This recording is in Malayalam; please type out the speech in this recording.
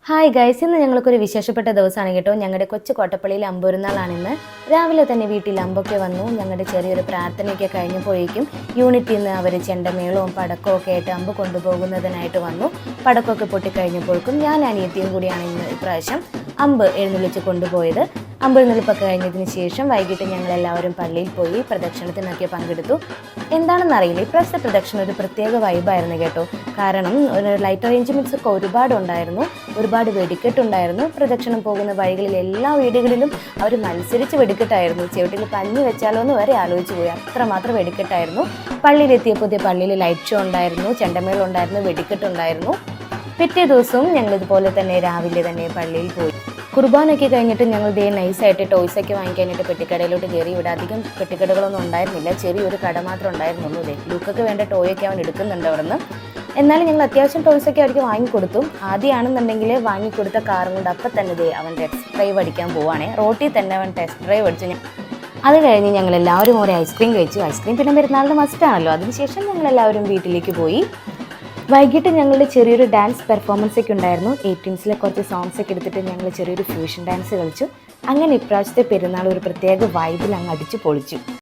ഹായ് ഗൈസ്, ഇന്ന് ഞങ്ങൾക്കൊരു വിശേഷപ്പെട്ട ദിവസമാണ് കേട്ടോ. ഞങ്ങളുടെ കൊച്ചു കോട്ടപ്പള്ളിയിൽ അമ്പൊരുന്നാളാണിന്ന്. രാവിലെ തന്നെ വീട്ടിൽ അമ്പൊക്കെ വന്നു. ഞങ്ങളുടെ ചെറിയൊരു പ്രാർത്ഥനയൊക്കെ കഴിഞ്ഞപ്പോഴേക്കും യൂണിറ്റിൽ നിന്ന് അവർ ചെണ്ടമേളവും പടക്കവും ഒക്കെ ആയിട്ട് അമ്പ് കൊണ്ടുപോകുന്നതിനായിട്ട് വന്നു. പടക്കമൊക്കെ പൊട്ടിക്കഴിഞ്ഞപ്പോഴേക്കും ഞാൻ അനിയത്തിയും കൂടിയാണ് ഇന്ന് ഇപ്രാവശ്യം അമ്പ് എഴുന്നള്ളിച്ച് കൊണ്ടുപോയത്. അമ്പ് എഴുന്നള്ളിപ്പൊക്കെ കഴിഞ്ഞതിന് ശേഷം വൈകിട്ട് ഞങ്ങളെല്ലാവരും പള്ളിയിൽ പോയി പ്രദക്ഷിണത്തിനൊക്കെ പങ്കെടുത്തു. എന്താണെന്നറിയില്ല, ഇപ്രാവശ്യത്തെ പ്രദക്ഷിണം ഒരു പ്രത്യേക വൈബായിരുന്നു കേട്ടോ. കാരണം ലൈറ്റ് അറേഞ്ച്മെൻറ്റ്സ് ഒക്കെ ഒരുപാട് വെടിക്കെട്ടുണ്ടായിരുന്നു. പ്രദക്ഷിണം പോകുന്ന വഴികളിൽ എല്ലാ വീടുകളിലും അവർ മത്സരിച്ച് വെടിക്കെട്ടായിരുന്നു. ചുവട്ടിൽ പഞ്ഞി വെച്ചാലോ എന്ന് വരെ ആലോചിച്ച് പോയി, അത്രമാത്രം വെടിക്കെട്ടായിരുന്നു. പള്ളിയിലെത്തിയപ്പോൾ പള്ളിയിൽ ലൈറ്റ് ഷോ ഉണ്ടായിരുന്നു, ചെണ്ടമേളം ഉണ്ടായിരുന്നു, വെടിക്കെട്ടുണ്ടായിരുന്നു. പിറ്റേ ദിവസവും ഞങ്ങളിതുപോലെ തന്നെ രാവിലെ തന്നെ പള്ളിയിൽ പോയി. കുർബാനൊക്കെ കഴിഞ്ഞിട്ട് ഞങ്ങൾ നൈസായിട്ട് ടോയ്സൊക്കെ വാങ്ങിക്കാനായിട്ട് പെട്ടിക്കടയിലോട്ട് കയറി. ഇവിടെ അധികം പെട്ടിക്കടകളൊന്നും ഉണ്ടായിരുന്നില്ല, ചെറിയൊരു കട മാത്രമേ ഉണ്ടായിരുന്നുള്ളൂ. ലൂക്കൊക്കെ വേണ്ട ടോയൊക്കെ അവൻ എടുക്കുന്നുണ്ട് അവിടെ നിന്ന്. എന്നാലും ഞങ്ങൾ അത്യാവശ്യം ടോയ്സൊക്കെ അവർക്ക് വാങ്ങിക്കൊടുത്തു. ആദ്യമാണെന്നുണ്ടെങ്കിൽ വാങ്ങിക്കൊടുത്ത കാറും കൊണ്ട് അപ്പം തന്നെ അവൻ ടെസ്റ്റ് ഡ്രൈവ് അടിക്കാൻ പോവുകയാണേ. റോട്ടിൽ തന്നെ അവൻ ടെസ്റ്റ് ഡ്രൈവ് അടിച്ചു. അത് കഴിഞ്ഞ് ഞങ്ങൾ എല്ലാവരും ഒരു ഐസ്ക്രീം കഴിച്ചു. ഐസ്ക്രീം പിന്നെ പെരുന്നാളിന് മസ്റ്റാണല്ലോ. അതിനുശേഷം ഞങ്ങളെല്ലാവരും വീട്ടിലേക്ക് പോയി. വൈകിട്ട് ഞങ്ങളുടെ ചെറിയൊരു ഡാൻസ് പെർഫോമൻസ് ഒക്കെ ഉണ്ടായിരുന്നു. 18-ലെ കുറച്ച് സോങ്സ് ഒക്കെ എടുത്തിട്ട് ഞങ്ങൾ ചെറിയൊരു ഫ്യൂഷൻ ഡാൻസ് കളിച്ചു. അങ്ങനെ ഇപ്രാവശ്യത്തെ പെരുന്നാൾ ഒരു പ്രത്യേക വൈബിൽ അങ്ങ് അടിച്ചു പൊളിച്ചു.